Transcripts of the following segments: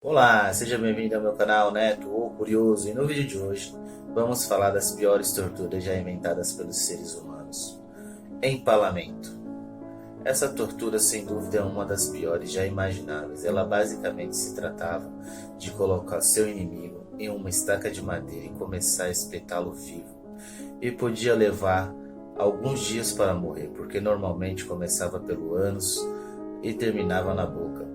Olá, seja bem-vindo ao meu canal Neto ou Curioso, e no vídeo de hoje vamos falar das piores torturas já inventadas pelos seres humanos. Empalamento. Essa tortura sem dúvida é uma das piores já imagináveis. Ela basicamente se tratava de colocar seu inimigo em uma estaca de madeira e começar a espetá-lo vivo. E podia levar alguns dias para morrer, porque normalmente começava pelo ânus e terminava na boca.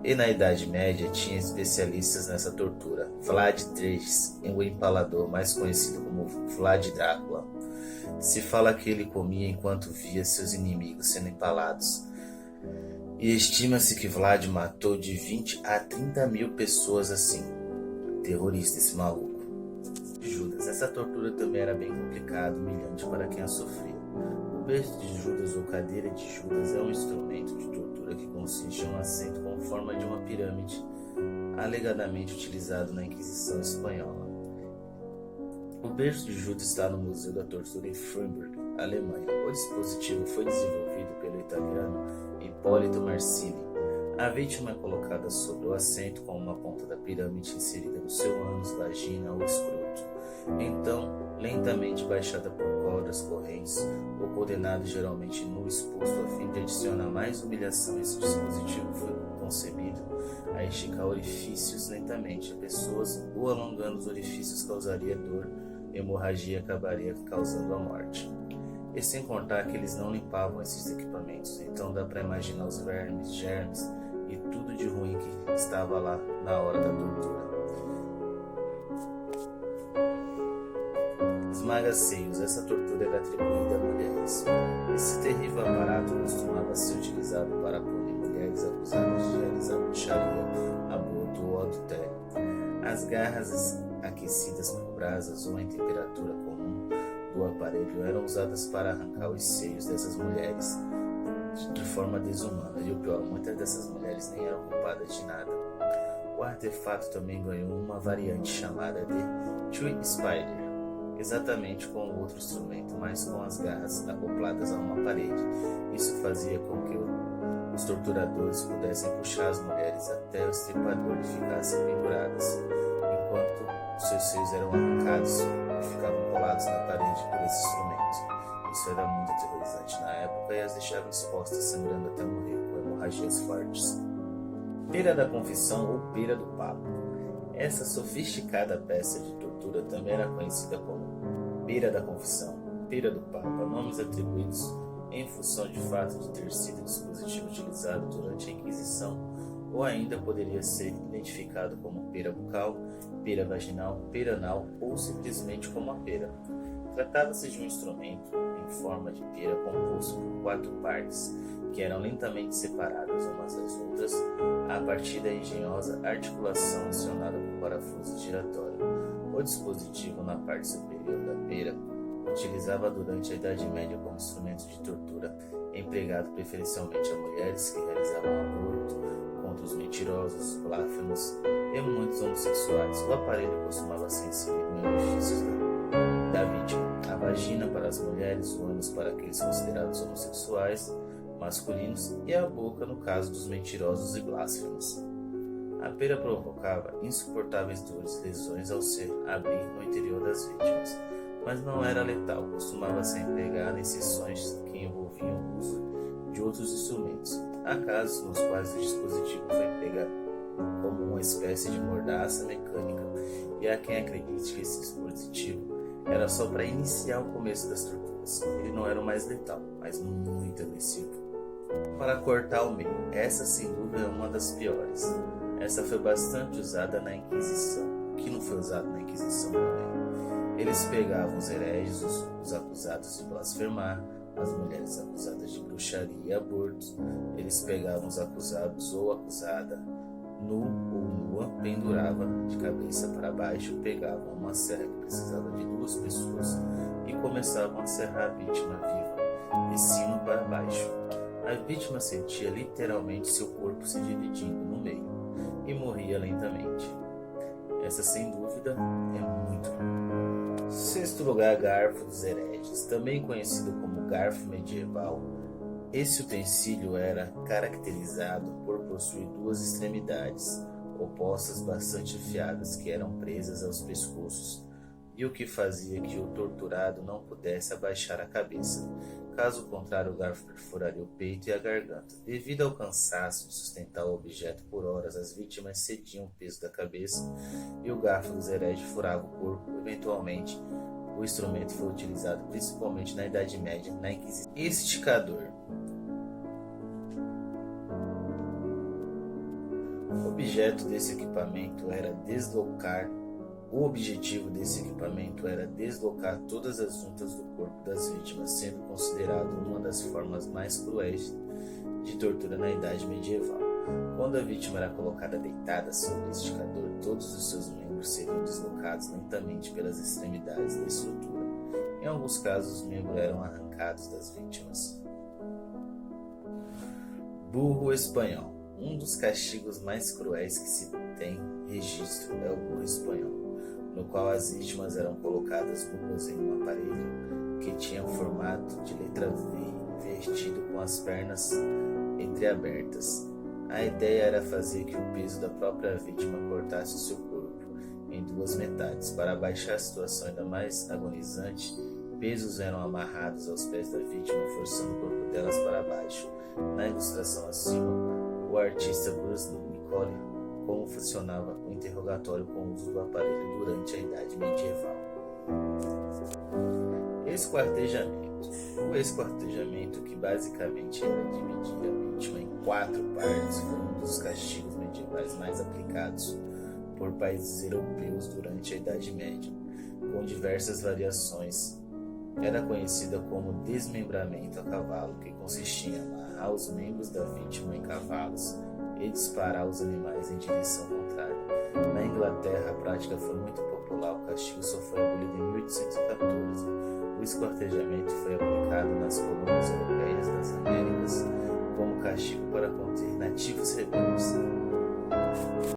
E na Idade Média tinha especialistas nessa tortura. Vlad III, o empalador mais conhecido como Vlad Drácula. Se fala que ele comia enquanto via seus inimigos sendo empalados. E estima-se que Vlad matou de 20 a 30 mil pessoas assim. Terrorista esse maluco. Judas. Essa tortura também era bem complicada, humilhante para quem a sofria. O berço de Judas ou cadeira de Judas é um instrumento de tortura que consiste em um assento com forma de uma pirâmide, alegadamente utilizado na Inquisição Espanhola. O berço de Judas está no Museu da Tortura em Freiburg, Alemanha. O dispositivo foi desenvolvido pelo italiano Ippolito Marsili. A vítima é colocada sobre o assento com uma ponta da pirâmide inserida no seu ânus, vagina ou escroto. Então, lentamente baixada por cordas correntes, o condenado geralmente nu exposto a fim de adicionar mais humilhação. Esse dispositivo foi concebido a esticar orifícios lentamente a pessoas ou alongando os orifícios causaria dor, hemorragia acabaria causando a morte. E sem contar que eles não limpavam esses equipamentos, então dá para imaginar os vermes, germes e tudo de ruim que estava lá na hora da tortura. Esmaga-seios. Essa tortura era atribuída a mulheres. Esse terrível aparato costumava ser utilizado para punir mulheres acusadas de realizar bruxaria, aborto ou adultério. As garras aquecidas por brasas ou em temperatura comum do aparelho eram usadas para arrancar os seios dessas mulheres de forma desumana, e o pior, muitas dessas mulheres nem eram culpadas de nada. O artefato também ganhou uma variante chamada de Tree Spider, exatamente com outro instrumento, mas com as garras acopladas a uma parede. Isso fazia com que os torturadores pudessem puxar as mulheres até o estripador e ficassem penduradas, enquanto seus seios eram arrancados e ficavam colados na parede por esse instrumento. Isso era muito aterrorizante na época e as deixava expostas, sangrando até morrer, com hemorragias fortes. Pera da Confissão ou Pera do Papa. Essa sofisticada peça de tortura também era conhecida como Pera da Confissão, Pera do Papa, nomes atribuídos em função de fato de ter sido o dispositivo utilizado durante a Inquisição, ou ainda poderia ser identificado como pera bucal, pera vaginal, pera anal ou simplesmente como a pera. Tratava-se de um instrumento em forma de pera composto por 4 partes, que eram lentamente separadas umas das outras a partir da engenhosa articulação acionada por parafuso giratório. O dispositivo na parte superior da pera utilizava durante a Idade Média como instrumento de tortura, empregado preferencialmente a mulheres que realizavam aborto, contra os mentirosos, blasfemos e muitos homossexuais. O aparelho costumava ser inserido em orifícios da vítima: a vagina para as mulheres, o ânus para aqueles considerados homossexuais masculinos e a boca no caso dos mentirosos e blasfemos. A pera provocava insuportáveis dores e lesões ao se abrir no interior das vítimas, mas não era letal, costumava ser empregada em sessões que envolviam o uso de outros instrumentos. Há casos nos quais o dispositivo foi empregado como uma espécie de mordaça mecânica, e há quem acredite que esse dispositivo era só para iniciar o começo das torturas. Ele não era o mais letal, mas muito agressivo. Para cortar o meio, essa sem dúvida é uma das piores. Essa foi bastante usada na Inquisição. O que não foi usado na Inquisição também? Eles pegavam os hereges, os acusados de blasfemar, as mulheres acusadas de bruxaria e aborto. Eles pegavam os acusados ou acusada nu ou nua, pendurava de cabeça para baixo, pegavam uma serra que precisava de 2 pessoas e começavam a serrar a vítima viva, de cima para baixo. A vítima sentia literalmente seu corpo se dividindo no meio e morria lentamente. Essa, sem dúvida, é muito ruim. 6º lugar, garfo dos hereges, também conhecido como garfo medieval. Esse utensílio era caracterizado por possuir 2 extremidades, opostas bastante afiadas que eram presas aos pescoços, e o que fazia que o torturado não pudesse abaixar a cabeça. Caso contrário, o garfo perfuraria o peito e a garganta. Devido ao cansaço de sustentar o objeto por horas, as vítimas cediam o peso da cabeça e o garfo dos hereges furava o corpo. Eventualmente, o instrumento foi utilizado principalmente na Idade Média, na Inquisição. Esticador. O objetivo desse equipamento era deslocar todas as juntas do corpo das vítimas, sendo considerado uma das formas mais cruéis de tortura na Idade Medieval. Quando a vítima era colocada deitada sobre o esticador, todos os seus membros seriam deslocados lentamente pelas extremidades da estrutura. Em alguns casos, os membros eram arrancados das vítimas. Burro espanhol. Um dos castigos mais cruéis que se tem registro é o burro espanhol, no qual as vítimas eram colocadas nuas em um aparelho que tinha o formato de letra V, vertido com as pernas entreabertas. A ideia era fazer que o peso da própria vítima cortasse o seu corpo em duas metades. Para abaixar a situação ainda mais agonizante, pesos eram amarrados aos pés da vítima, forçando o corpo delas para baixo. Na ilustração acima, o artista Bruce Nicole como funcionava o interrogatório com o uso do aparelho durante a Idade Medieval. Esquartejamento. O esquartejamento, que basicamente era dividir a vítima em 4 partes, foi um dos castigos medievais mais aplicados por países europeus durante a Idade Média, com diversas variações. Era conhecida como desmembramento a cavalo, que consistia em amarrar os membros da vítima em cavalos e disparar os animais em direção contrária. Na Inglaterra, a prática foi muito popular. O castigo só foi abolido em 1814. O esquartejamento foi aplicado nas colônias europeias das Américas como castigo para conter nativos rebeldes.